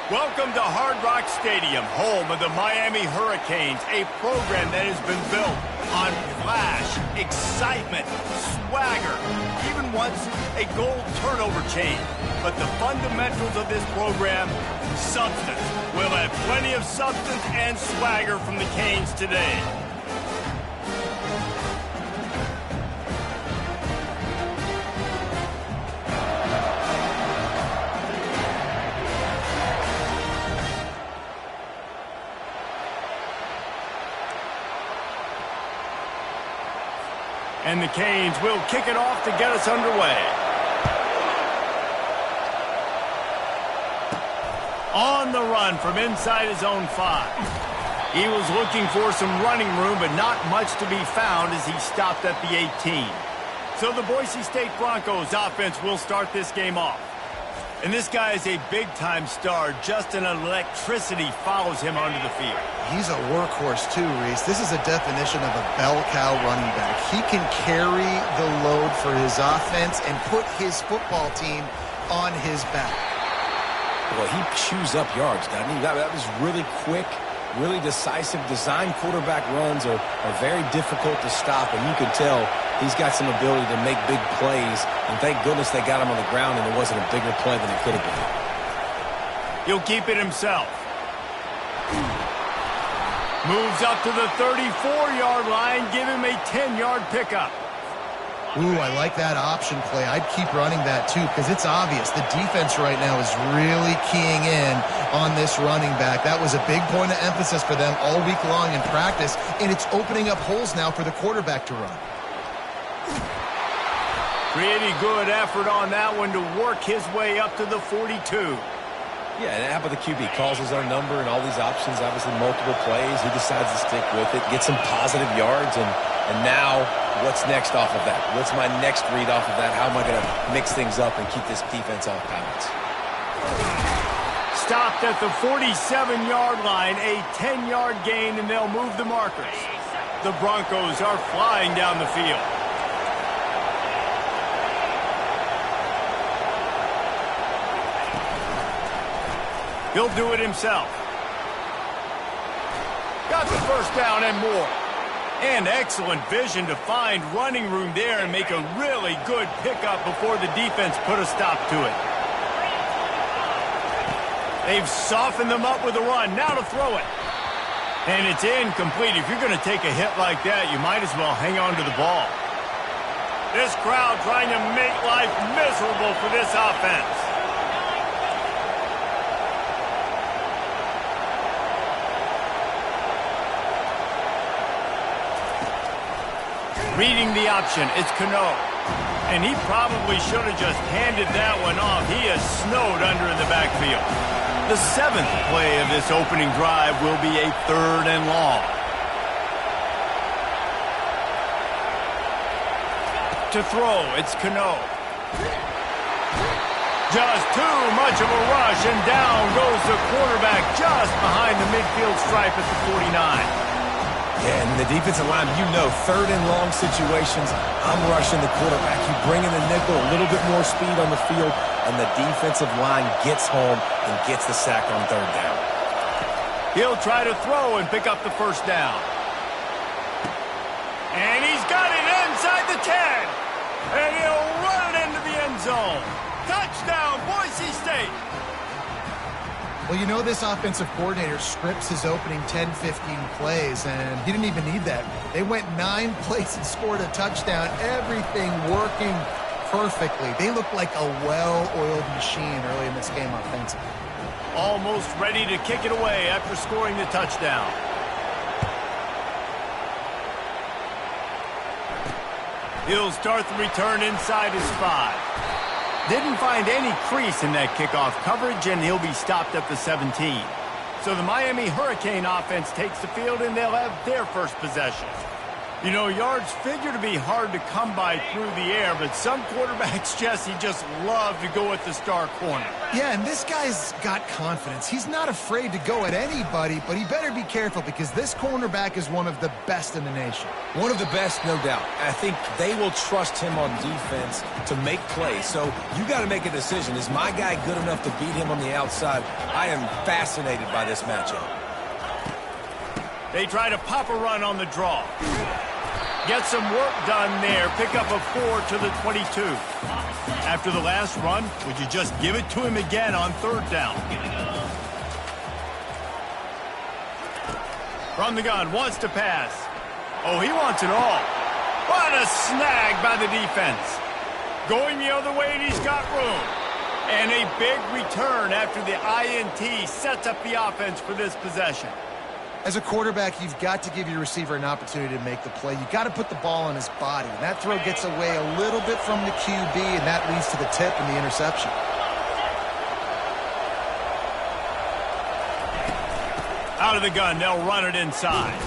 Welcome to Hard Rock Stadium, home of the Miami Hurricanes, a program that has been built on flash, excitement, swagger, even once a goal turnover chain. But the fundamentals of this program, substance. We'll have plenty of substance and swagger from the Canes today. And the Canes will kick it off to get us underway. On the run from inside his own 5. He was looking for some running room, but not much to be found as he stopped at the 18. So the Boise State Broncos offense will start this game off. And this guy is a big-time star. Just an electricity follows him onto the field. He's a workhorse too, Reese. This is a definition of a bell cow running back. He can carry the load for his offense and put his football team on his back. Well, he chews up yards, doesn't he? That was really quick, really decisive. Design quarterback runs are very difficult to stop, and you can tell he's got some ability to make big plays. And thank goodness they got him on the ground and it wasn't a bigger play than it could have been. He'll keep it himself. Moves up to the 34-yard line. Give him a 10-yard pickup. Ooh, I like that option play. I'd keep running that too because it's obvious. The defense right now is really keying in on this running back. That was a big point of emphasis for them all week long in practice, and it's opening up holes now for the quarterback to run. Pretty good effort on that one to work his way up to the 42. Yeah, and how about the QB? Calls his own number and all these options, obviously multiple plays. He decides to stick with it, get some positive yards, and now what's next off of that? What's my next read off of that? How am I going to mix things up and keep this defense off balance? Stopped at the 47-yard line, a 10-yard gain, and they'll move the markers. The Broncos are flying down the field. He'll do it himself. Got the first down and more. And excellent vision to find running room there and make a really good pickup before the defense put a stop to it. They've softened them up with a run. Now to throw it. And it's incomplete. If you're going to take a hit like that, you might as well hang on to the ball. This crowd trying to make life miserable for this offense. Reading the option, it's Cano. And he probably should have just handed that one off. He is snowed under in the backfield. The 7th play of this opening drive will be a 3rd and long. To throw, it's Cano. Just too much of a rush, and down goes the quarterback just behind the midfield stripe at the 49. Yeah, and the defensive line, 3rd and long situations, I'm rushing the quarterback. You bring in the nickel, a little bit more speed on the field, and the defensive line gets home and gets the sack on 3rd down. He'll try to throw and pick up the first down. And he's got it inside the 10. And he'll run it into the end zone. Touchdown, Boise State. Well, this offensive coordinator scripts his opening 10, 15 plays, and he didn't even need that. They went 9 plays and scored a touchdown, everything working perfectly. They look like a well-oiled machine early in this game offensively. Almost ready to kick it away after scoring the touchdown. He'll start the return inside his 5. Didn't find any crease in that kickoff coverage, and he'll be stopped at the 17. So the Miami Hurricane offense takes the field, and they'll have their first possession. You know, yards figure to be hard to come by through the air, but some quarterbacks, Jesse, just love to go at the star corner. Yeah, and this guy's got confidence. He's not afraid to go at anybody, but he better be careful because this cornerback is one of the best in the nation. One of the best, no doubt. I think they will trust him on defense to make plays. So you got to make a decision. Is my guy good enough to beat him on the outside? I am fascinated by this matchup. They try to pop a run on the draw. Get some work done there. Pick up a 4 to the 22. After the last run, would you just give it to him again on third down? From the gun, wants to pass. Oh, he wants it all. What a snag by the defense. Going the other way, and he's got room. And a big return after the INT sets up the offense for this possession. As a quarterback, you've got to give your receiver an opportunity to make the play. You've got to put the ball on his body. And that throw gets away a little bit from the QB, and that leads to the tip and the interception. Out of the gun, they'll run it inside.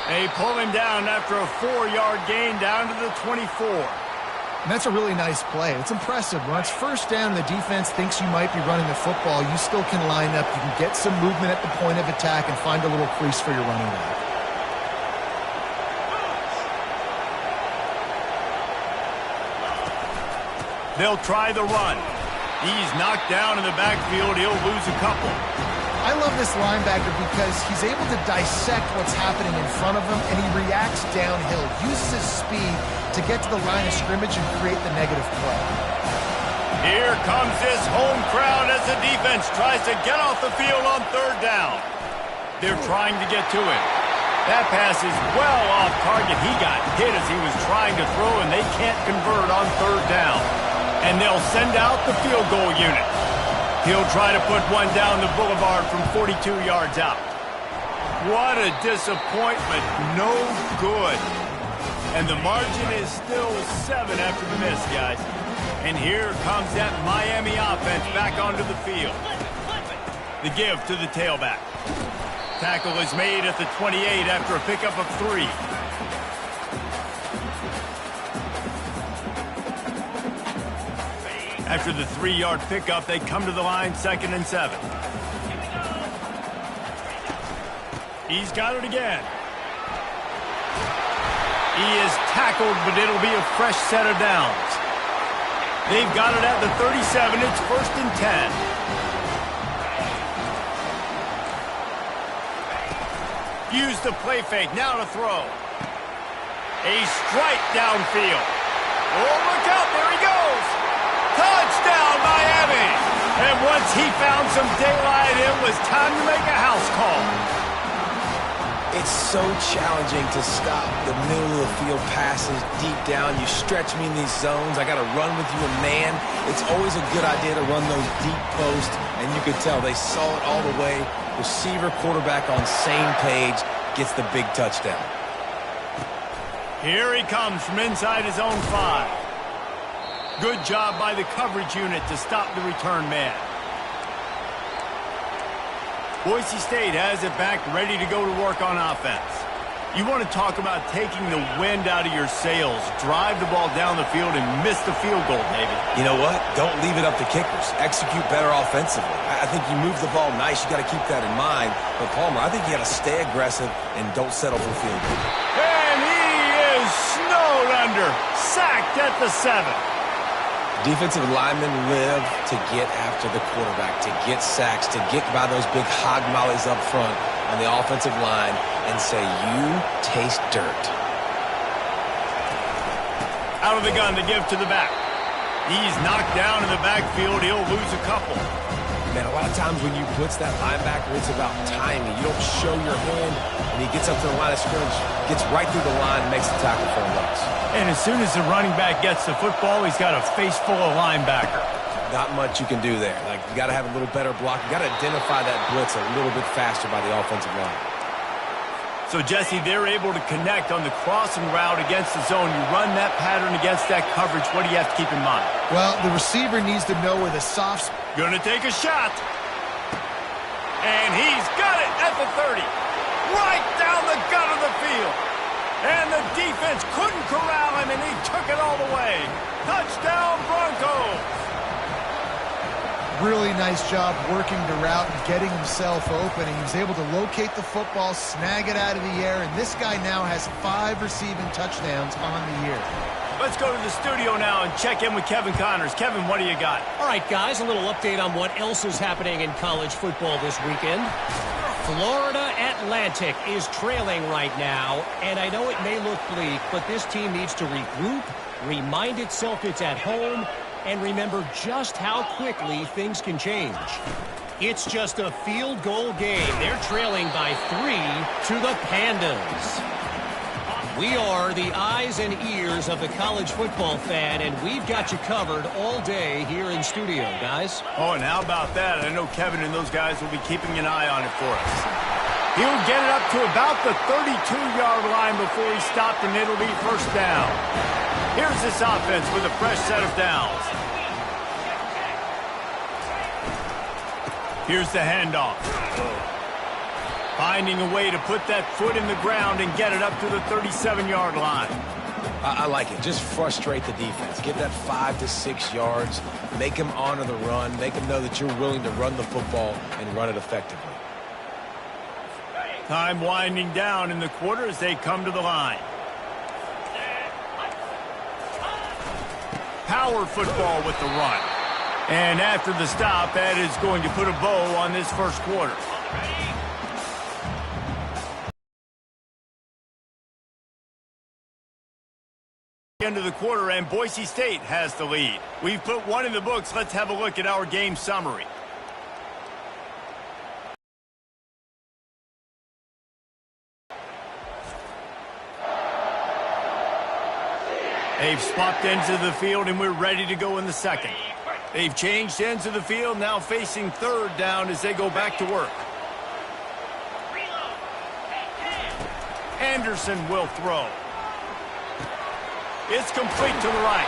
They pull him down after a 4-yard gain down to the 24. And that's a really nice play. It's impressive. When it's first down, the defense thinks you might be running the football. You still can line up. You can get some movement at the point of attack and find a little crease for your running back. They'll try the run. He's knocked down in the backfield. He'll lose a couple. I love this linebacker because he's able to dissect what's happening in front of him, and he reacts downhill, uses his speed to get to the line of scrimmage and create the negative play. Here comes this home crowd as the defense tries to get off the field on third down. They're trying to get to it. That pass is well off target. He got hit as he was trying to throw, and they can't convert on third down. And they'll send out the field goal unit. He'll try to put one down the boulevard from 42 yards out. What a disappointment. No good. And the margin is still 7 after the miss, guys. And here comes that Miami offense back onto the field. The give to the tailback. Tackle is made at the 28 after a pickup of 3. After the 3-yard pickup, they come to the line, 2nd and 7. He's got it again. He is tackled, but it'll be a fresh set of downs. They've got it at the 37. It's 1st and 10. Use the play fake. Now to throw. A strike downfield. Oh, look out. There he goes. Touchdown, Miami! And once he found some daylight, it was time to make a house call. It's so challenging to stop the middle of the field passes deep down. You stretch me in these zones. I got to run with you in man. It's always a good idea to run those deep posts, and you could tell they saw it all the way. Receiver, quarterback on same page, gets the big touchdown. Here he comes from inside his own 5. Good job by the coverage unit to stop the return man. Boise State has it back, ready to go to work on offense. You want to talk about taking the wind out of your sails. Drive the ball down the field and miss the field goal, David. You know what? Don't leave it up to kickers. Execute better offensively. I think you move the ball nice. You got to keep that in mind. But, Palmer, I think you got to stay aggressive and don't settle for field goal. And he is snowed under. Sacked at the 7. Defensive linemen live to get after the quarterback, to get sacks, to get by those big hog mollies up front on the offensive line and say, you taste dirt. Out of the gun to give to the back. He's knocked down in the backfield. He'll lose a couple. Man, a lot of times when you blitz that linebacker, it's about timing. You don't show your hand, and he gets up to the line of scrimmage, gets right through the line, and makes the tackle for him. And as soon as the running back gets the football, he's got a face full of linebacker. Not much you can do there. Like, you got to have a little better block. You got to identify that blitz a little bit faster by the offensive line. So, Jesse, they're able to connect on the crossing route against the zone. You run that pattern against that coverage. What do you have to keep in mind? Well, the receiver needs to know where the soft... Gonna take a shot. And he's got it at the 30. Right down the gut of the field. And the defense couldn't corral him, and he took it all the way. Touchdown, Broncos! Really nice job working the route and getting himself open. He was able to locate the football, snag it out of the air, and this guy now has 5 receiving touchdowns on the year. Let's go to the studio now and check in with Kevin Connors. Kevin, what do you got? All right, guys, a little update on what else is happening in college football this weekend. Florida Atlantic is trailing right now, and I know it may look bleak, but this team needs to regroup, remind itself it's at home, and remember just how quickly things can change. It's just a field goal game. They're trailing by 3 to the Pandas. We are the eyes and ears of the college football fan, and we've got you covered all day here in studio, guys. Oh, and how about that? I know Kevin and those guys will be keeping an eye on it for us. He'll get it up to about the 32-yard line before he's stopped, and it'll be first down. Here's this offense with a fresh set of downs. Here's the handoff. Finding a way to put that foot in the ground and get it up to the 37-yard line. I like it. Just frustrate the defense. Give that 5 to 6 yards. Make them honor the run. Make them know that you're willing to run the football and run it effectively. Time winding down in the quarter as they come to the line. Power football with the run. And after the stop, that is going to put a bow on this first quarter. End of the quarter, and Boise State has the lead. We've put one in the books. Let's have a look at our game summary. They've swapped ends of the field, and we're ready to go in the second. They've changed ends of the field, now facing third down as they go back to work. Anderson will throw. It's complete to the right.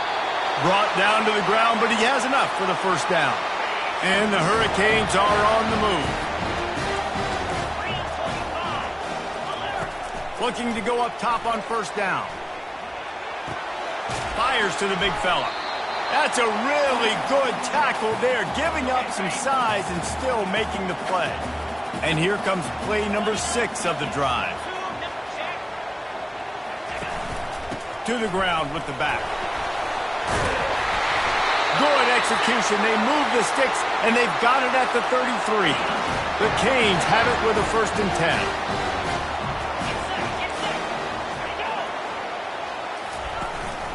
Brought down to the ground, but he has enough for the first down. And the Hurricanes are on the move. Looking to go up top on first down. Fires to the big fella. That's a really good tackle there, giving up some size and still making the play. And here comes play number 6 of the drive. To the ground with the back. Good execution. They move the sticks, and they've got it at the 33. The Canes have it with a 1st and 10.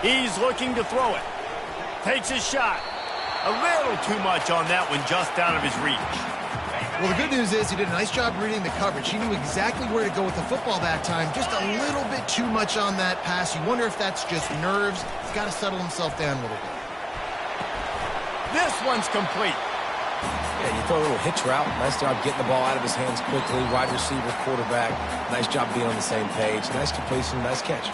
He's looking to throw it. Takes his shot. A little too much on that one, just out of his reach. Well, the good news is he did a nice job reading the coverage. He knew exactly where to go with the football that time. Just a little bit too much on that pass. You wonder if that's just nerves. He's got to settle himself down a little bit. This one's complete. Yeah, you throw a little hitch route. Nice job getting the ball out of his hands quickly. Wide receiver, quarterback. Nice job being on the same page. Nice completion, nice catch.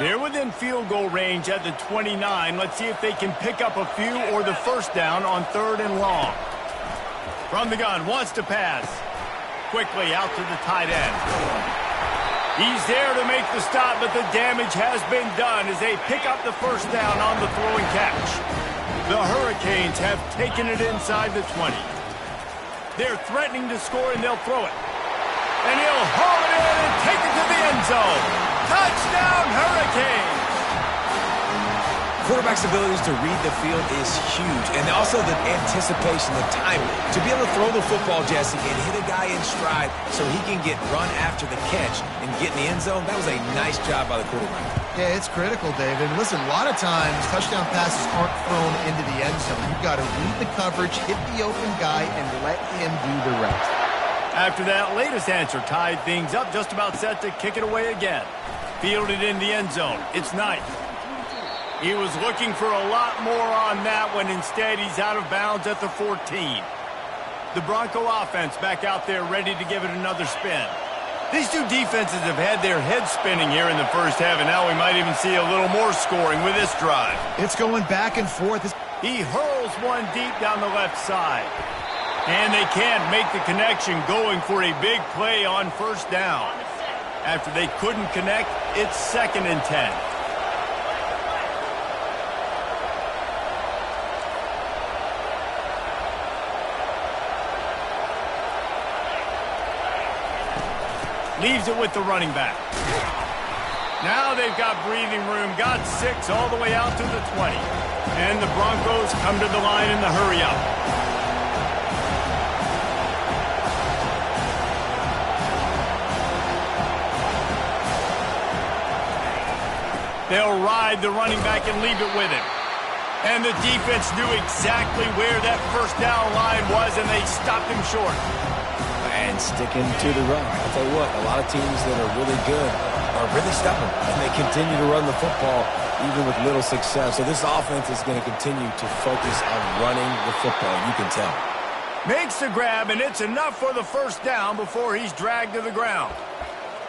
They're within field goal range at the 29. Let's see if they can pick up a few or the first down on 3rd and long. From the gun, wants to pass. Quickly out to the tight end. He's there to make the stop, but the damage has been done as they pick up the first down on the throw and catch. The Hurricanes have taken it inside the 20. They're threatening to score, and they'll throw it. And he'll haul it in and take it to the end zone. Touchdown, Hurricanes! Quarterback's abilities to read the field is huge, and also the anticipation, the timing. To be able to throw the football, Jesse, and hit a guy in stride so he can get run after the catch and get in the end zone, that was a nice job by the quarterback. Yeah, it's critical, David. Listen, a lot of times touchdown passes aren't thrown into the end zone. You've got to read the coverage, hit the open guy, and let him do the rest. After that latest answer tied things up, just about set to kick it away again. Fielded in the end zone. It's Knight. He was looking for a lot more on that one. Instead, he's out of bounds at the 14. The Bronco offense back out there ready to give it another spin. These two defenses have had their heads spinning here in the first half, and now we might even see a little more scoring with this drive. It's going back and forth. He hurls one deep down the left side. And they can't make the connection, going for a big play on first down. After they couldn't connect, it's 2nd and 10. Leaves it with the running back. Now they've got breathing room. Got 6 all the way out to the 20. And the Broncos come to the line in the hurry-up. They'll ride the running back and leave it with him. And the defense knew exactly where that first down line was, and they stopped him short. And sticking to the run. I'll tell you what, a lot of teams that are really good are really stubborn, and they continue to run the football even with little success. So this offense is going to continue to focus on running the football, you can tell. Makes the grab, and it's enough for the first down before he's dragged to the ground.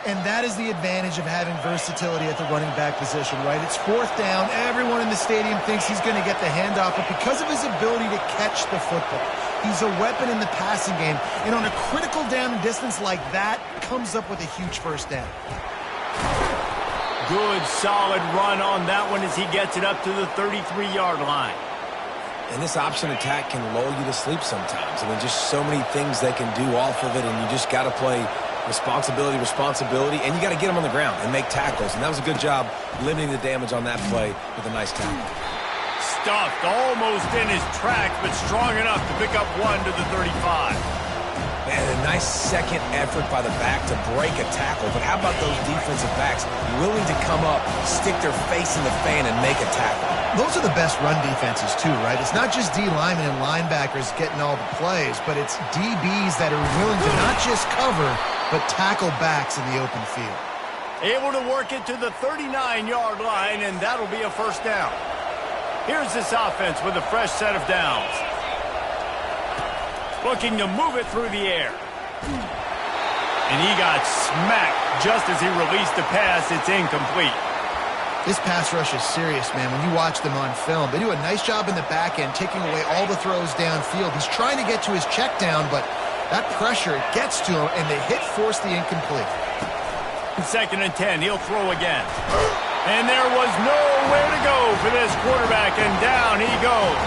And that is the advantage of having versatility at the running back position, right? It's 4th down. Everyone in the stadium thinks he's going to get the handoff, but because of his ability to catch the football, he's a weapon in the passing game. And on a critical down and distance like that, comes up with a huge first down. Good, solid run on that one as he gets it up to the 33-yard line. And this option attack can lull you to sleep sometimes. I mean, just so many things they can do off of it, and you just got to play responsibility, and you got to get them on the ground and make tackles. And that was a good job limiting the damage on that play with a nice tackle. Stuffed almost in his tracks, but strong enough to pick up 1 to the 35. Man, a nice second effort by the back to break a tackle. But how about those defensive backs willing to come up, stick their face in the fan, and make a tackle? Those are the best run defenses, too, right? It's not just D linemen and linebackers getting all the plays, but it's DBs that are willing to not just cover, but tackle backs in the open field. Able to work it to the 39-yard line, and that'll be a first down. Here's this offense with a fresh set of downs. Looking to move it through the air. And he got smacked just as he released the pass. It's incomplete. This pass rush is serious, man. When you watch them on film, they do a nice job in the back end, taking away all the throws downfield. He's trying to get to his check down, but that pressure gets to him, and the hit forced the incomplete. 2nd and 10, he'll throw again. And there was nowhere to go for this quarterback, and down he goes.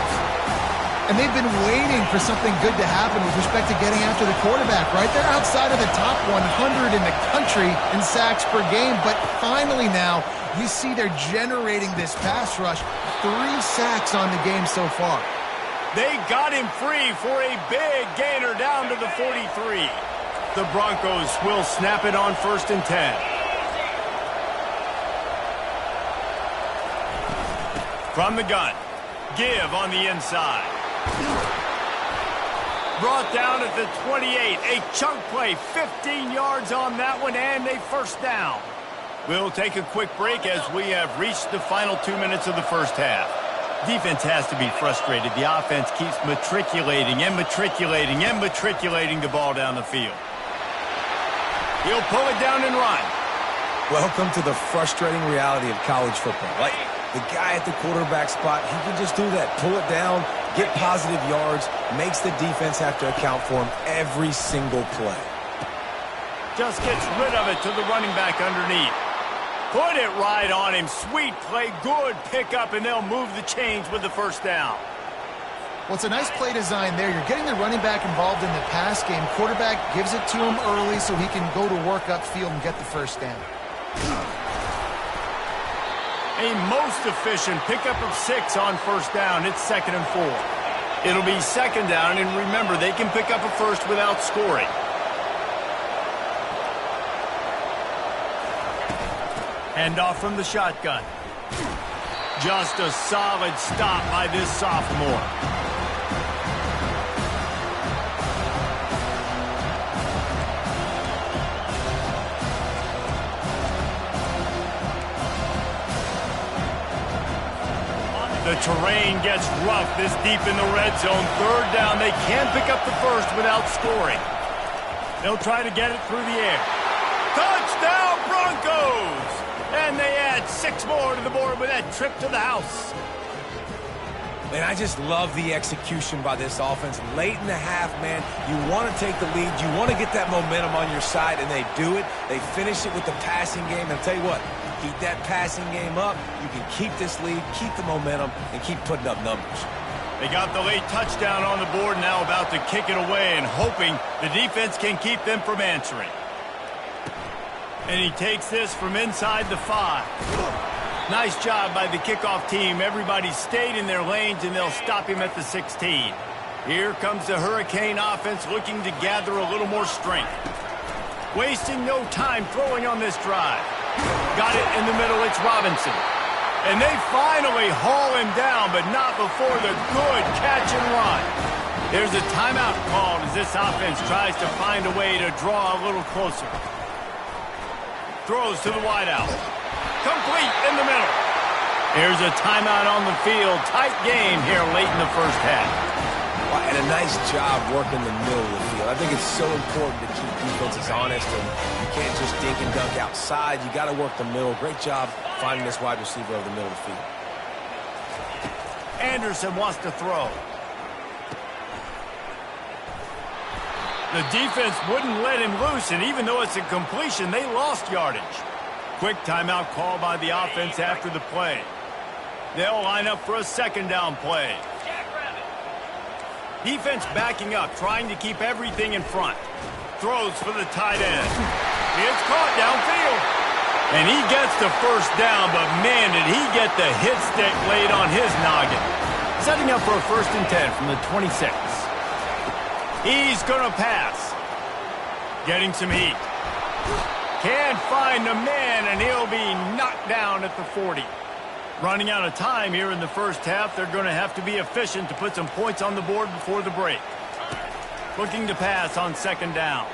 And they've been waiting for something good to happen with respect to getting after the quarterback, right? They're outside of the top 100 in the country in sacks per game, but finally now you see they're generating this pass rush. 3 sacks on the game so far. They got him free for a big gainer down to the 43. The Broncos will snap it on 1st and 10. From the gun, give on the inside. Brought down at the 28. A chunk play, 15 yards on that one, and a first down. We'll take a quick break as we have reached the final 2 minutes of the first half. Defense has to be frustrated. The offense keeps matriculating and matriculating and matriculating the ball down the field. He'll pull it down and run. Welcome to the frustrating reality of college football. Like, the guy at the quarterback spot, he can just do that. Pull it down, get positive yards, makes the defense have to account for him every single play. Just gets rid of it to the running back underneath. Put it right on him. Sweet play, good pickup, and they'll move the chains with the first down. Well, it's a nice play design there. You're getting the running back involved in the pass game. Quarterback gives it to him early so he can go to work upfield and get the first down. A most efficient pickup of 6 on first down. It's 2nd and 4. It'll be 2nd down, and remember, they can pick up a first without scoring. Hand off from the shotgun. Just a solid stop by this sophomore. The terrain gets rough this deep in the red zone. 3rd down. They can pick up the first without scoring. They'll try to get it through the air. Touchdown, Broncos! And they add 6 more to the board with that trip to the house. Man, I just love the execution by this offense. Late in the half, man, you want to take the lead. You want to get that momentum on your side, and they do it. They finish it with the passing game. And I'll tell you what, keep that passing game up. You can keep this lead, keep the momentum, and keep putting up numbers. They got the late touchdown on the board, now about to kick it away and hoping the defense can keep them from answering. And he takes this from inside the 5. Nice job by the kickoff team. Everybody stayed in their lanes, and they'll stop him at the 16. Here comes the Hurricane offense looking to gather a little more strength. Wasting no time throwing on this drive. Got it in the middle. It's Robinson. And they finally haul him down, but not before the good catch and run. There's a timeout called as this offense tries to find a way to draw a little closer. Throws to the wideout. Complete in the middle. There's a timeout on the field. Tight game here late in the first half. And a nice job working the middle of the field. I think it's so important to keep defenses honest, and you can't just dink and dunk outside. You got to work the middle. Great job finding this wide receiver over the middle of the field. Anderson wants to throw. The defense wouldn't let him loose, and even though it's a completion, they lost yardage. Quick timeout call by the offense after the play. They'll line up for a second down play. Defense backing up, trying to keep everything in front. Throws for the tight end. It's caught downfield. And he gets the first down, but man, did he get the hit stick laid on his noggin. Setting up for a 1st and 10 from the 26. He's going to pass. Getting some heat. Can't find a man, and he'll be knocked down at the 40. Running out of time here in the first half. They're going to have to be efficient to put some points on the board before the break. Looking to pass on 2nd down.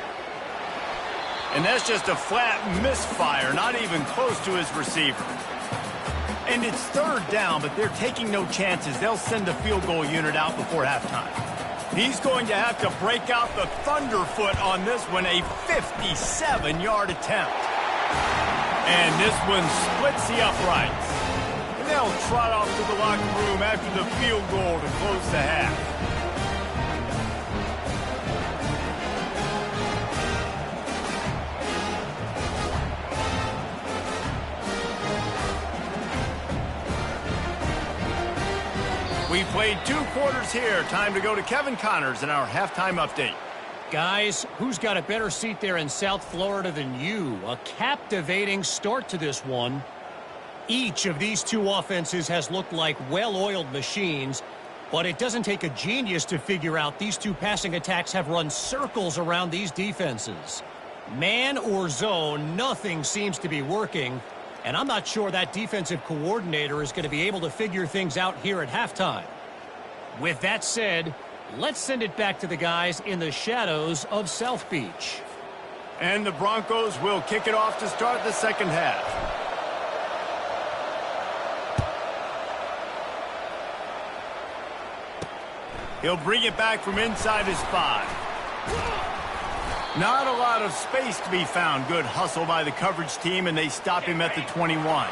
And that's just a flat misfire, not even close to his receiver. And it's 3rd down, but they're taking no chances. They'll send a field goal unit out before halftime. He's going to have to break out the thunderfoot on this one, a 57-yard attempt. And this one splits the uprights. And they'll trot off to the locker room after the field goal to close the half. We played 2 quarters here. Time to go to Kevin Connors in our halftime update. Guys, who's got a better seat there in South Florida than you? A captivating start to this one. Each of these 2 offenses has looked like well-oiled machines, but it doesn't take a genius to figure out these 2 passing attacks have run circles around these defenses. Man or zone, nothing seems to be working. And I'm not sure that defensive coordinator is going to be able to figure things out here at halftime. With that said, let's send it back to the guys in the shadows of South Beach. And the Broncos will kick it off to start the second half. He'll bring it back from inside his 5. Not a lot of space to be found. Good hustle by the coverage team, and they stop him at the 21.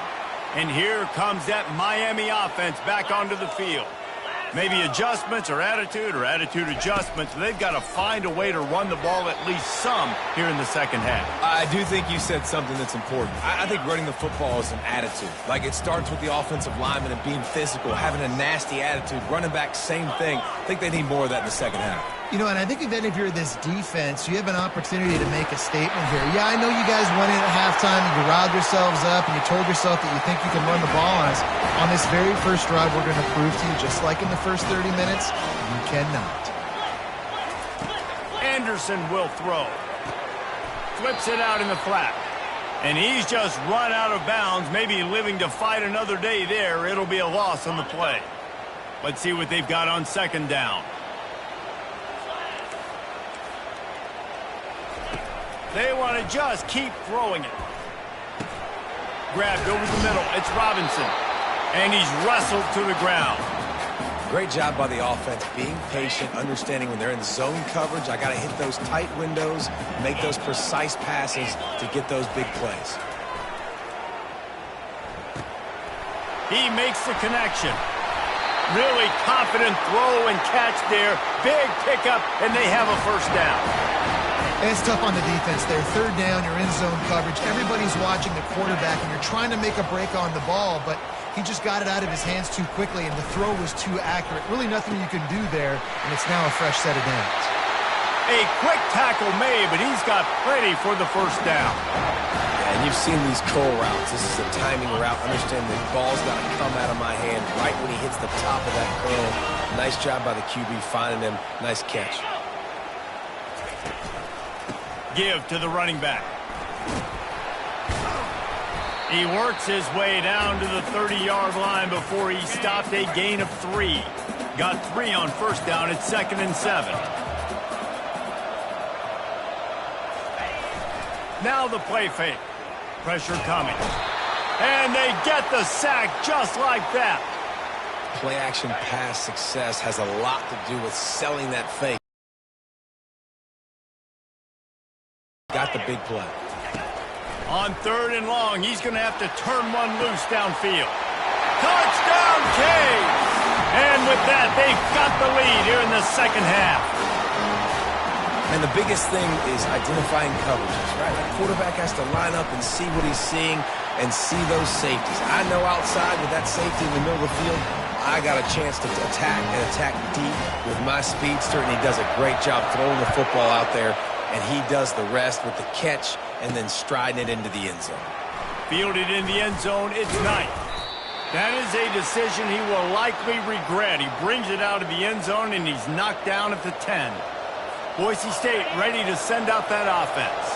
And here comes that Miami offense back onto the field. Maybe adjustments or attitude adjustments. They've got to find a way to run the ball at least some here in the second half. I do think you said something that's important. I think running the football is an attitude. Like, it starts with the offensive lineman and being physical, having a nasty attitude. Running back, same thing. I think they need more of that in the second half. You know, and I think then if you're this defense, you have an opportunity to make a statement here. Yeah, I know you guys went in at halftime and you riled yourselves up and you told yourself that you think you can run the ball on us. On this very first drive, we're going to prove to you, just like in the first 30 minutes, you cannot. Anderson will throw. Flips it out in the flat. And he's just run out of bounds, maybe living to fight another day there. It'll be a loss on the play. Let's see what they've got on 2nd down. They want to just keep throwing it. Grabbed over the middle. It's Robinson. And he's wrestled to the ground. Great job by the offense, being patient, understanding when they're in zone coverage, I got to hit those tight windows, make those precise passes to get those big plays. He makes the connection. Really confident throw and catch there. Big pickup, and they have a first down. And it's tough on the defense there. Third down, you're in zone coverage. Everybody's watching the quarterback, and you're trying to make a break on the ball, but he just got it out of his hands too quickly, and the throw was too accurate. Really nothing you can do there, and it's now a fresh set of downs. A quick tackle made, but he's got plenty for the first down. And you've seen these curl routes. This is a timing route. Understand the ball's got to come out of my hand right when he hits the top of that curl. Nice job by the QB finding him. Nice catch. Give to the running back. He works his way down to the 30-yard line before he stopped a gain of 3. Got 3 on first down at 2nd and 7. Now the play fake. Pressure coming. And they get the sack just like that. Play action pass success has a lot to do with selling that fake. Got the big play. On 3rd and long, he's going to have to turn one loose downfield. Touchdown, Canes! And with that, they've got the lead here in the second half. And the biggest thing is identifying coverages, right? The quarterback has to line up and see what he's seeing and see those safeties. I know outside with that safety in the middle of the field, I got a chance to attack and attack deep with my speedster, and he does a great job throwing the football out there, and he does the rest with the catch and then striding it into the end zone. Fielded in the end zone, it's 9th. That is a decision he will likely regret. He brings it out of the end zone, and he's knocked down at the 10. Boise State ready to send out that offense.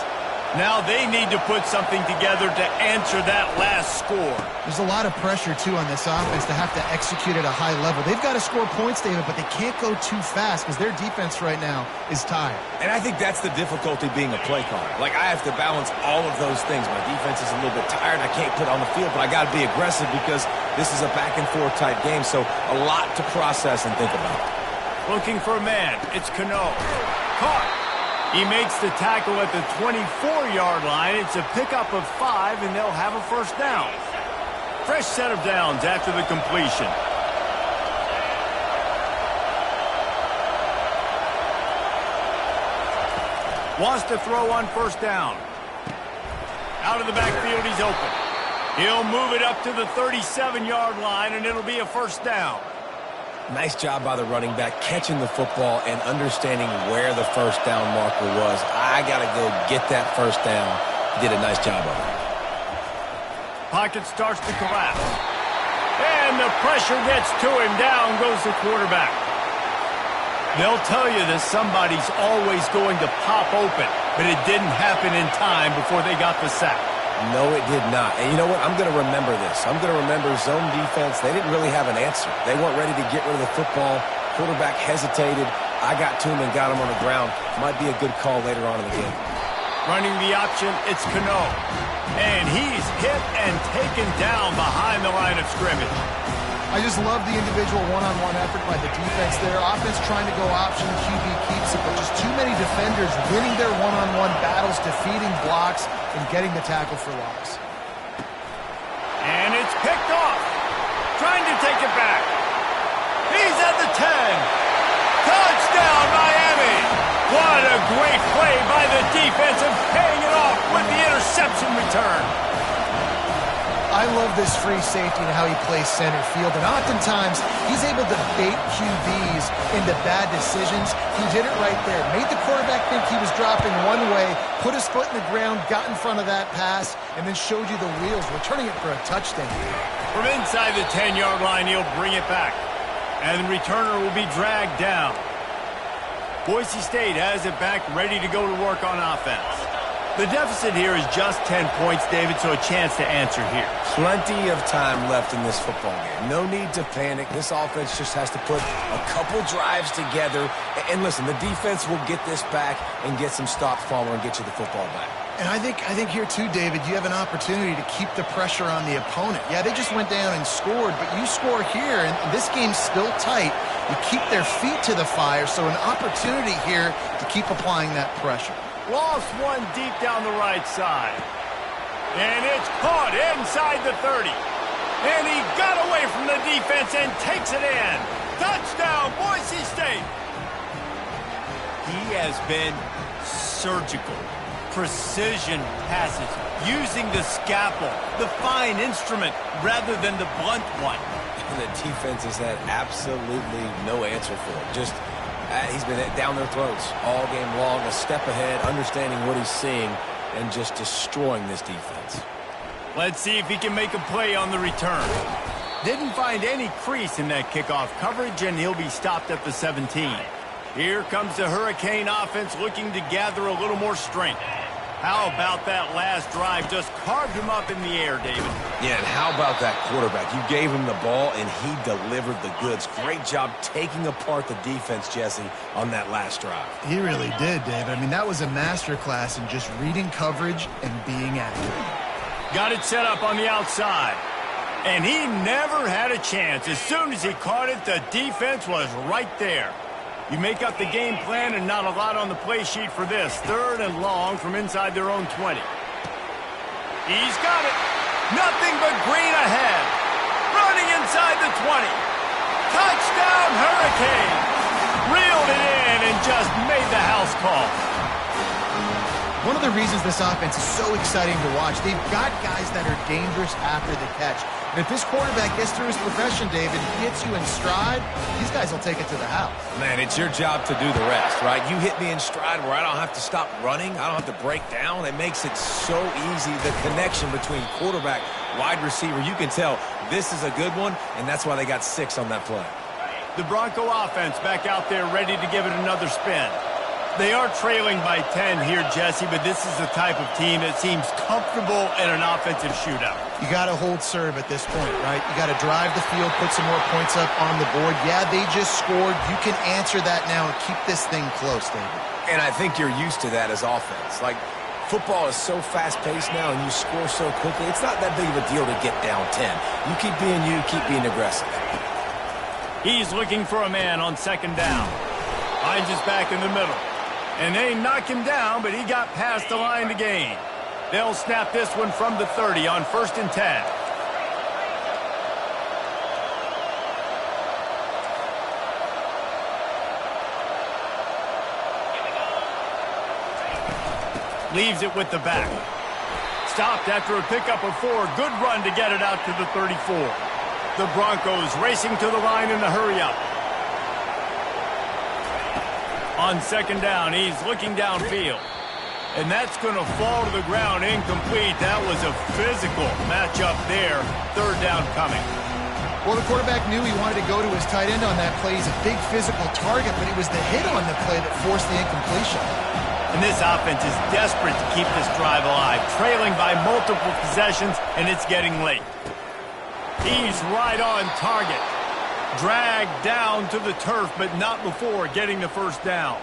Now they need to put something together to answer that last score. There's a lot of pressure, too, on this offense to have to execute at a high level. They've got to score points, David, but they can't go too fast because their defense right now is tired. And I think that's the difficulty being a play caller. Like, I have to balance all of those things. My defense is a little bit tired. I can't put it on the field, but I got to be aggressive because this is a back-and-forth type game, so a lot to process and think about. Looking for a man. It's Cano. Caught. He makes the tackle at the 24-yard line. It's a pickup of 5, and they'll have a first down. Fresh set of downs after the completion. Wants to throw on first down. Out of the backfield, he's open. He'll move it up to the 37-yard line, and it'll be a first down. Nice job by the running back catching the football and understanding where the first down marker was. I got to go get that first down. He did a nice job of it. Pocket starts to collapse. And the pressure gets to him. Down goes the quarterback. They'll tell you that somebody's always going to pop open, but it didn't happen in time before they got the sack. No, it did not. And you know what? I'm going to remember this. I'm going to remember zone defense. They didn't really have an answer. They weren't ready to get rid of the football. Quarterback hesitated. I got to him and got him on the ground. Might be a good call later on in the game. Running the option, it's Cano. And he's hit and taken down behind the line of scrimmage. I just love the individual one-on-one effort by the defense there. Offense trying to go option, QB keeps it, but just too many defenders winning their one-on-one battles, defeating blocks, and getting the tackle for loss. And it's picked off. Trying to take it back. He's at the 10. Touchdown, Miami. What a great play by the defense and paying it off with the interception return. I love this free safety and how he plays center field, and oftentimes he's able to bait QBs into bad decisions. He did it right there. Made the quarterback think he was dropping one way, put his foot in the ground, got in front of that pass, and then showed you the wheels, returning it for a touchdown. From inside the 10-yard line, he'll bring it back, and the returner will be dragged down. Boise State has it back, ready to go to work on offense. The deficit here is just 10 points, David, so a chance to answer here. Plenty of time left in this football game. No need to panic. This offense just has to put a couple drives together. And listen, the defense will get this back and get some stops, Palmer, and get you the football back. And I think here, too, David, you have an opportunity to keep the pressure on the opponent. Yeah, they just went down and scored, but you score here, and this game's still tight. You keep their feet to the fire, so an opportunity here to keep applying that pressure. Lost one deep down the right side. And it's caught inside the 30. And he got away from the defense and takes it in. Touchdown, Boise State. He has been surgical. Precision passes, using the scalpel, the fine instrument, rather than the blunt one. And the defense has had absolutely no answer for it. Just, he's been down their throats all game long, a step ahead, understanding what he's seeing, and just destroying this defense. Let's see if he can make a play on the return. Didn't find any crease in that kickoff coverage, and he'll be stopped at the 17. Here comes the Hurricane offense looking to gather a little more strength. How about that last drive? Just carved him up in the air, David. Yeah, and how about that quarterback? You gave him the ball, and he delivered the goods. Great job taking apart the defense, Jesse, on that last drive. He really did, David. I mean, that was a masterclass in just reading coverage and being accurate. Got it set up on the outside. And he never had a chance. As soon as he caught it, the defense was right there. You make up the game plan and not a lot on the play sheet for this. 3rd and long from inside their own 20. He's got it. Nothing but green ahead. Running inside the 20. Touchdown, Hurricane. Reeled it in and just made the house call. One of the reasons this offense is so exciting to watch, they've got guys that are dangerous after the catch. And if this quarterback gets through his profession, David, gets you in stride, these guys will take it to the house. Man, it's your job to do the rest, right? You hit me in stride where I don't have to stop running. I don't have to break down. It makes it so easy, the connection between quarterback, wide receiver. You can tell this is a good one, and that's why they got 6 on that play. The Bronco offense back out there ready to give it another spin. They are trailing by 10 here, Jesse, but this is the type of team that seems comfortable in an offensive shootout. You got to hold serve at this point, right? You got to drive the field, put some more points up on the board. Yeah, they just scored. You can answer that now and keep this thing close, David. And I think you're used to that as offense. Like, football is so fast-paced now, and you score so quickly. It's not that big of a deal to get down 10. You keep being you, keep being aggressive. He's looking for a man on 2nd down. Finds his back in the middle. And they knock him down, but he got past the line to gain. They'll snap this one from the 30 on 1st and 10. Leaves it with the back. Stopped after a pickup of 4. Good run to get it out to the 34. The Broncos racing to the line in the hurry-up. On 2nd down, he's looking downfield. And that's going to fall to the ground incomplete. That was a physical matchup there. 3rd down coming. Well, the quarterback knew he wanted to go to his tight end on that play. He's a big physical target, but it was the hit on the play that forced the incompletion. And this offense is desperate to keep this drive alive, trailing by multiple possessions, and it's getting late. He's right on target. Dragged down to the turf, but not before getting the 1st down.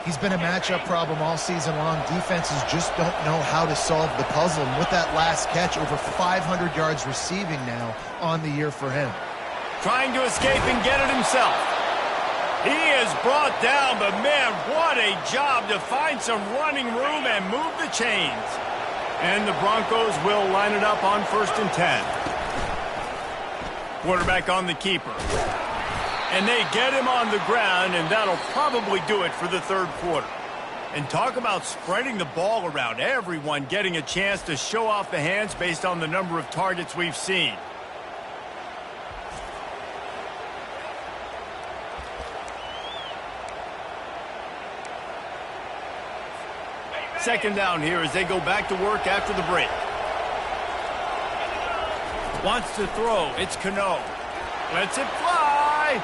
He's been a matchup problem all season long. Defenses just don't know how to solve the puzzle. And with that last catch, over 500 yards receiving now on the year for him. Trying to escape and get it himself. He is brought down, but man, what a job to find some running room and move the chains. And the Broncos will line it up on 1st and 10. Quarterback on the keeper. And they get him on the ground, and that'll probably do it for the 3rd quarter. And talk about spreading the ball around. Everyone getting a chance to show off the hands based on the number of targets we've seen. Second down here as they go back to work after the break. Wants to throw. It's Cano. Lets it fly.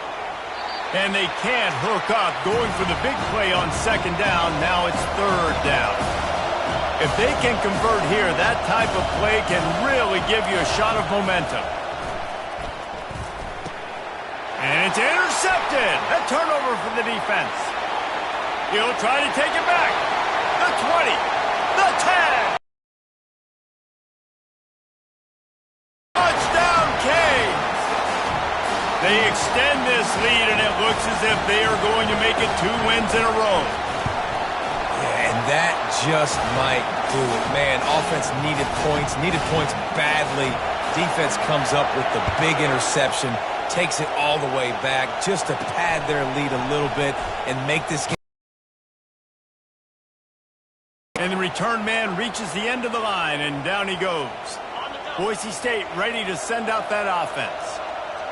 And they can't hook up. Going for the big play on 2nd down. Now it's 3rd down. If they can convert here, that type of play can really give you a shot of momentum. And it's intercepted. A turnover for the defense. He'll try to take it back. The 20. The 10. They extend this lead, and it looks as if they are going to make it 2 wins in a row. Yeah, and that just might do it. Man, offense needed points badly. Defense comes up with the big interception, takes it all the way back just to pad their lead a little bit and make this game. And the return man reaches the end of the line, and down he goes. Boise State ready to send out that offense.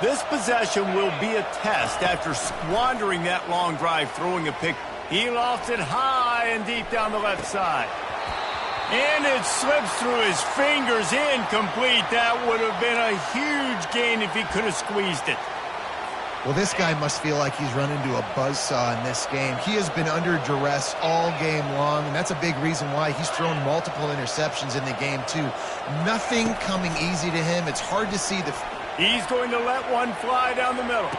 This possession will be a test after squandering that long drive, throwing a pick. He lofts it high and deep down the left side. And it slips through his fingers, incomplete. That would have been a huge gain if he could have squeezed it. Well, this guy must feel like he's run into a buzzsaw in this game. He has been under duress all game long, and that's a big reason why he's thrown multiple interceptions in the game, too. Nothing coming easy to him. It's hard to see the... He's going to let one fly down the middle.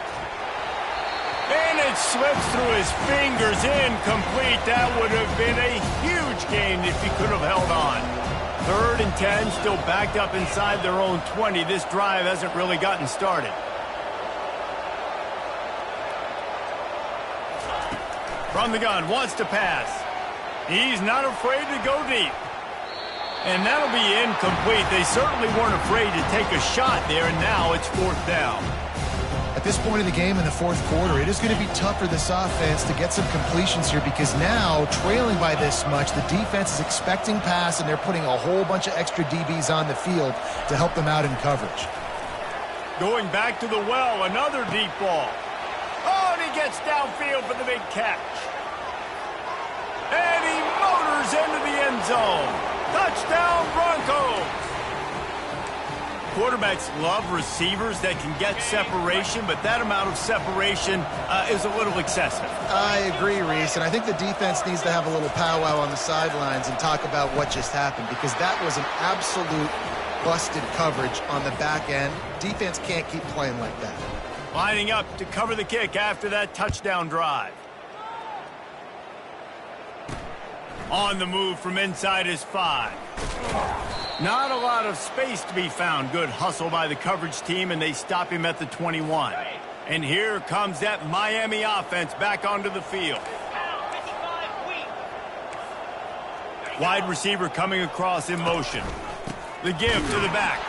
And it slips through his fingers, incomplete. That would have been a huge gain if he could have held on. 3rd and 10, still backed up inside their own 20. This drive hasn't really gotten started. From the gun, wants to pass. He's not afraid to go deep. And that'll be incomplete. They certainly weren't afraid to take a shot there, and now it's 4th down. At this point in the game in the 4th quarter, it is going to be tough for this offense to get some completions here because now, trailing by this much, the defense is expecting pass, and they're putting a whole bunch of extra DBs on the field to help them out in coverage. Going back to the well, another deep ball. Oh, and he gets downfield for the big catch. And he motors into the end zone. Touchdown, Broncos! Quarterbacks love receivers that can get separation, but that amount of separation is a little excessive. I agree, Reese, and I think the defense needs to have a little powwow on the sidelines and talk about what just happened, because that was an absolute busted coverage on the back end. Defense can't keep playing like that. Lining up to cover the kick after that touchdown drive. On the move from inside his 5. Not a lot of space to be found. Good hustle by the coverage team, and they stop him at the 21. And here comes that Miami offense back onto the field. Wide receiver coming across in motion. The give to the back.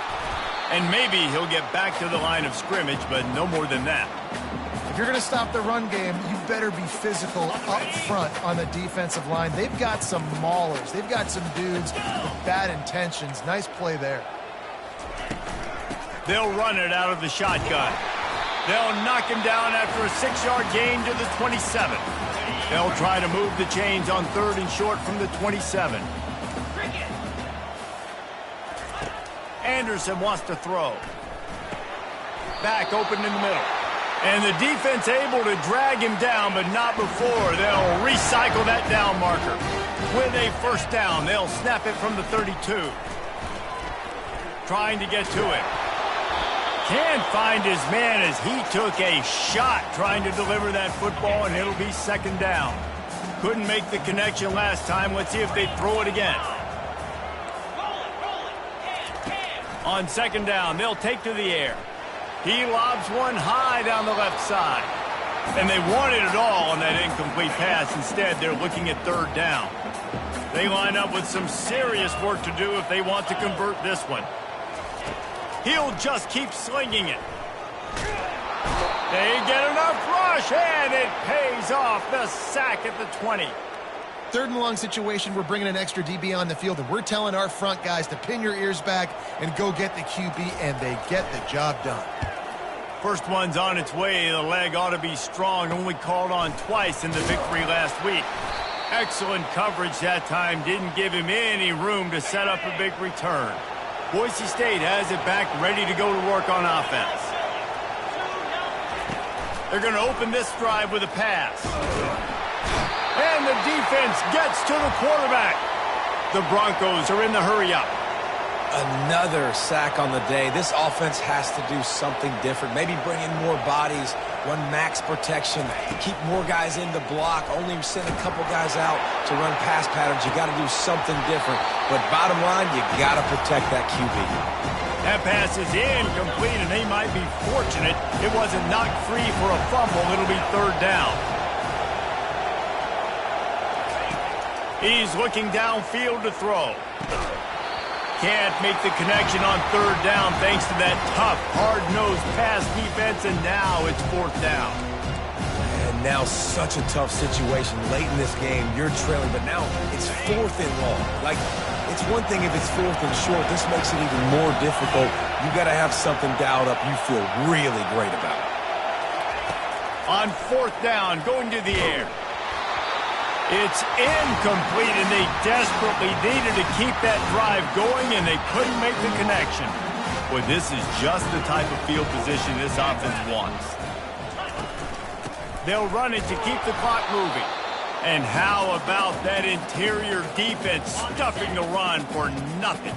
And maybe he'll get back to the line of scrimmage, but no more than that. If you're going to stop the run game, you better be physical up front on the defensive line. They've got some maulers. They've got some dudes with bad intentions. Nice play there. They'll run it out of the shotgun. They'll knock him down after a 6-yard gain to the 27. They'll try to move the chains on 3rd and short from the 27. Anderson wants to throw. Back open in the middle. And the defense able to drag him down, but not before. They'll recycle that down marker. With a 1st down, they'll snap it from the 32. Trying to get to him. Can't find his man as he took a shot trying to deliver that football, and it'll be 2nd down. Couldn't make the connection last time. Let's see if they throw it again. On 2nd down, they'll take to the air. He lobs one high down the left side. And they wanted it all on that incomplete pass. Instead, they're looking at 3rd down. They line up with some serious work to do if they want to convert this one. He'll just keep slinging it. They get enough rush, and it pays off. The sack at the 20. 3rd and long situation, we're bringing an extra DB on the field, and we're telling our front guys to pin your ears back and go get the QB, and they get the job done. First one's on its way. The leg ought to be strong. Only called on twice in the victory last week. Excellent coverage that time. Didn't give him any room to set up a big return. Boise State has it back, ready to go to work on offense. They're going to open this drive with a pass. And the defense gets to the quarterback. The Broncos are in the hurry-up. Another sack on the day. This offense has to do something different. Maybe bring in more bodies, run max protection, keep more guys in the block, only send a couple guys out to run pass patterns. You got to do something different. But bottom line, you got to protect that QB. That pass is incomplete, and they might be fortunate it wasn't knocked free for a fumble. It'll be 3rd down. He's looking downfield to throw. Can't make the connection on third down thanks to that tough, hard-nosed pass defense, and now it's fourth down. And now such a tough situation late in this game. You're trailing, but now it's fourth and long. Like, it's one thing if it's fourth and short. This makes it even more difficult. You got to have something dialed up you feel really great about. On fourth down, going to the air. It's incomplete, and they desperately needed to keep that drive going, and they couldn't make the connection. Boy, this is just the type of field position this offense wants. They'll run it to keep the clock moving. And how about that interior defense stuffing the run for nothing?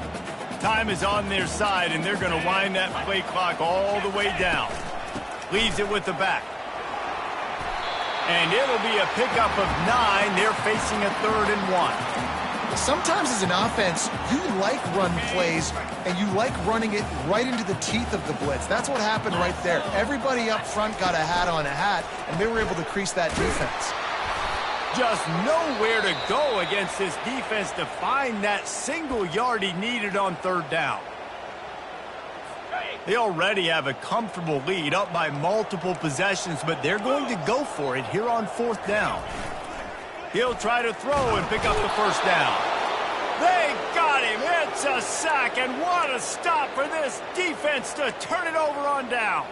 Time is on their side, and they're going to wind that play clock all the way down. Leaves it with the back. And it'll be a pickup of 9. They're facing a 3rd and 1. Sometimes as an offense, you like run plays, and you like running it right into the teeth of the blitz. That's what happened right there. Everybody up front got a hat on a hat, and they were able to crease that defense. Just nowhere to go against this defense to find that single yard he needed on third down. They already have a comfortable lead, up by multiple possessions, but they're going to go for it here on fourth down. He'll try to throw and pick up the first down. They got him. It's a sack, and what a stop for this defense to turn it over on downs.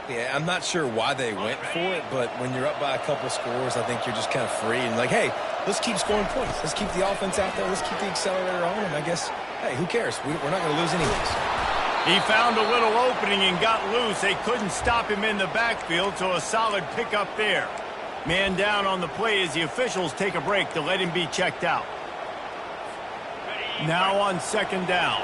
Yeah, I'm not sure why they went for it, but when you're up by a couple scores, I think you're just kind of free and like, hey, let's keep scoring points. Let's keep the offense out there. Let's keep the accelerator on, and I guess, hey, who cares? We're not going to lose anyways. He found a little opening and got loose. They couldn't stop him in the backfield, so a solid pickup there. Man down on the play as the officials take a break to let him be checked out. Now on second down.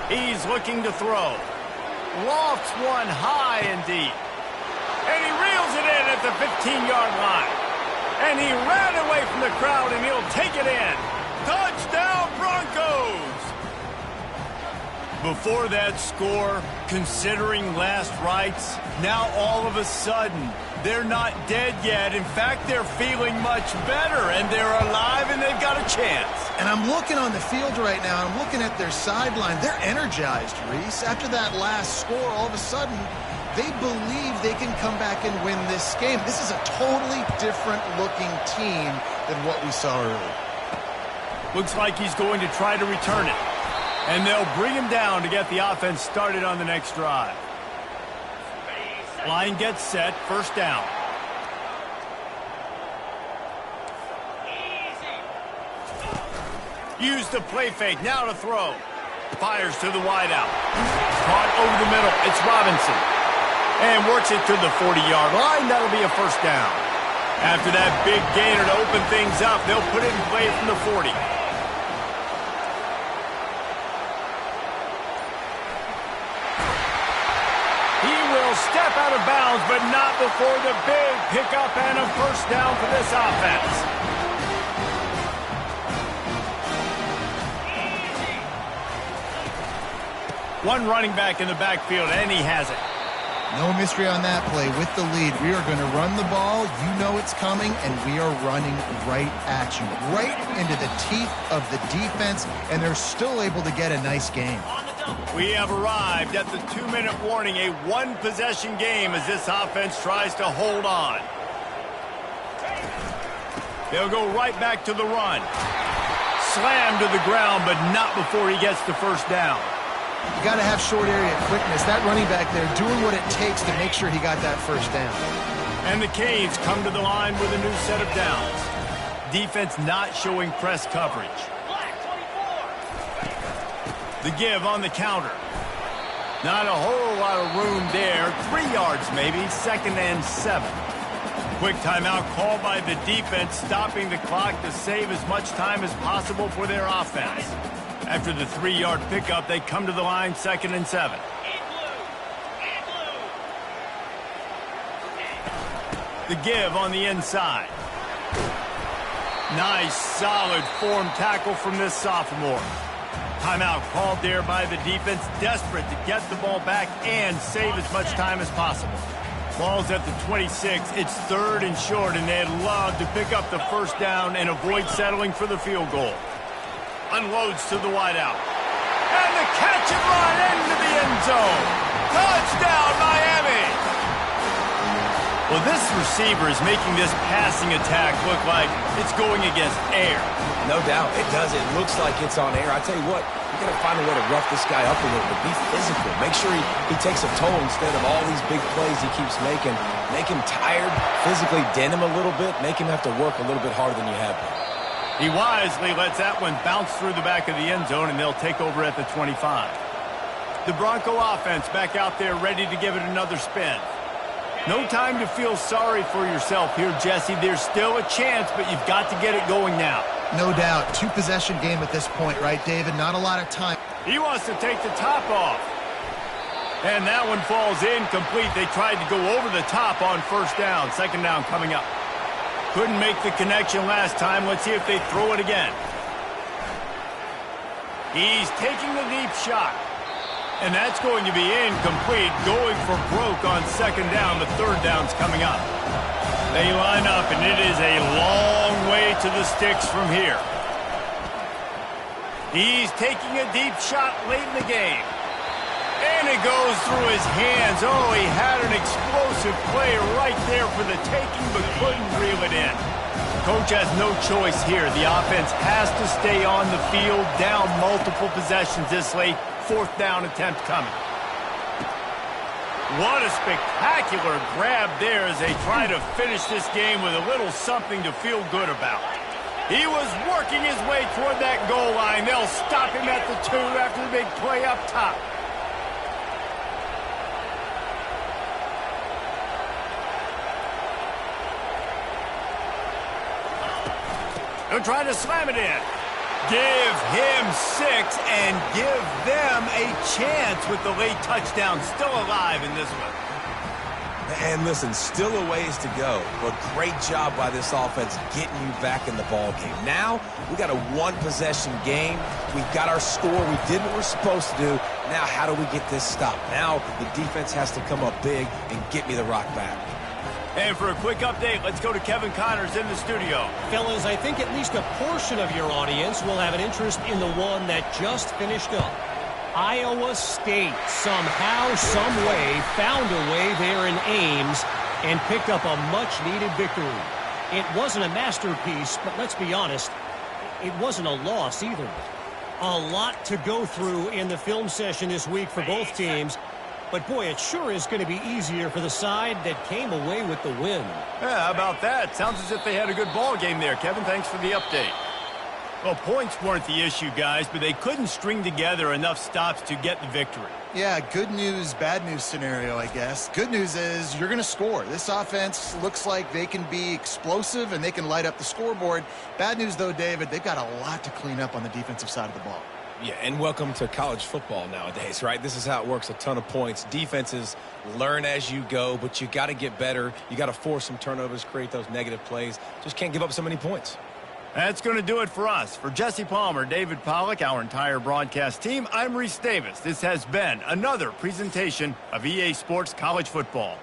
He's looking to throw. Lofts one high and deep. And he reels it in at the 15-yard line. And he ran away from the crowd, and he'll take it in. Touchdown, Broncos! Before that score, considering last rites, now all of a sudden, they're not dead yet. In fact, they're feeling much better, and they're alive, and they've got a chance. And I'm looking on the field right now, and I'm looking at their sideline. They're energized, Reese. After that last score, all of a sudden, they believe they can come back and win this game. This is a totally different-looking team than what we saw earlier. Looks like he's going to try to return it. And they'll bring him down to get the offense started on the next drive. Line gets set, first down. Use the play fake, now to throw. Fires to the wideout. Caught over the middle, it's Robinson. And works it to the 40-yard line, that'll be a first down. After that big gainer to open things up, they'll put it in play from the 40. Step out of bounds, but not before the big pickup and a first down for this offense. One running back in the backfield, and he has it. No mystery on that play. With the lead, we are going to run the ball. You know it's coming, and we are running right at you, right into the teeth of the defense, and they're still able to get a nice game. We have arrived at the 2-minute warning, a one-possession game as this offense tries to hold on. They'll go right back to the run. Slammed to the ground, but not before he gets the first down. You got to have short area quickness. That running back there doing what it takes to make sure he got that first down. And the Canes come to the line with a new set of downs. Defense not showing press coverage. The give on the counter. Not a whole lot of room there. 3 yards maybe, 2nd and 7. Quick timeout called by the defense, stopping the clock to save as much time as possible for their offense. After the 3-yard pickup, they come to the line, 2nd and 7. The give on the inside. Nice, solid form tackle from this sophomore. Timeout called there by the defense, desperate to get the ball back and save as much time as possible. Ball's at the 26. It's 3rd and short, and they'd love to pick up the first down and avoid settling for the field goal. Unloads to the wideout. And the catch and run into the end zone. Touchdown, Miami! Well, this receiver is making this passing attack look like it's going against air. No doubt, it does. It looks like it's on air. I tell you what, you got to find a way to rough this guy up a little bit. Be physical. Make sure he takes a toll instead of all these big plays he keeps making. Make him tired, physically dent him a little bit, make him have to work a little bit harder than you have been. He wisely lets that one bounce through the back of the end zone, and they'll take over at the 25. The Bronco offense back out there ready to give it another spin. No time to feel sorry for yourself here, Jesse. There's still a chance, but you've got to get it going now. No doubt. 2-possession game at this point, right, David? Not a lot of time. He wants to take the top off. And that one falls incomplete. They tried to go over the top on first down. Second down coming up. Couldn't make the connection last time. Let's see if they throw it again. He's taking the deep shot. And that's going to be incomplete. Going for broke on second down. The third down's coming up. They line up, and it is a long way to the sticks from here. He's taking a deep shot late in the game. And it goes through his hands. Oh, he had an explosive play right there for the taking, but couldn't reel it in. Coach has no choice here. The offense has to stay on the field, down multiple possessions this late. 4th down attempt coming. What a spectacular grab there as they try to finish this game with a little something to feel good about. He was working his way toward that goal line. They'll stop him at the 2 after the big play up top. They'll try to slam it in. Give him 6 and give them a chance with the late touchdown. Still alive in this one. And listen, still a ways to go, but great job by this offense getting you back in the ball game. Now, we got a 1-possession game. We've got our score. We did what we're supposed to do. Now, how do we get this stopped? Now, the defense has to come up big and get me the rock back. And for a quick update, let's go to Kevin Connors in the studio. Fellas, I think at least a portion of your audience will have an interest in the one that just finished up. Iowa State somehow, some way, found a way there in Ames and picked up a much-needed victory. It wasn't a masterpiece, but let's be honest, it wasn't a loss either. A lot to go through in the film session this week for both teams. But, boy, it sure is going to be easier for the side that came away with the win. Yeah, how about that? Sounds as if they had a good ball game there. Kevin, thanks for the update. Well, points weren't the issue, guys, but they couldn't string together enough stops to get the victory. Yeah, good news, bad news scenario, I guess. Good news is you're going to score. This offense looks like they can be explosive and they can light up the scoreboard. Bad news, though, David, they've got a lot to clean up on the defensive side of the ball. Yeah, and welcome to college football nowadays, right? This is how it works, a ton of points. Defenses learn as you go, but you got to get better. You got to force some turnovers, create those negative plays. Just can't give up so many points. That's going to do it for us. For Jesse Palmer, David Pollack, our entire broadcast team, I'm Reese Davis. This has been another presentation of EA Sports College Football.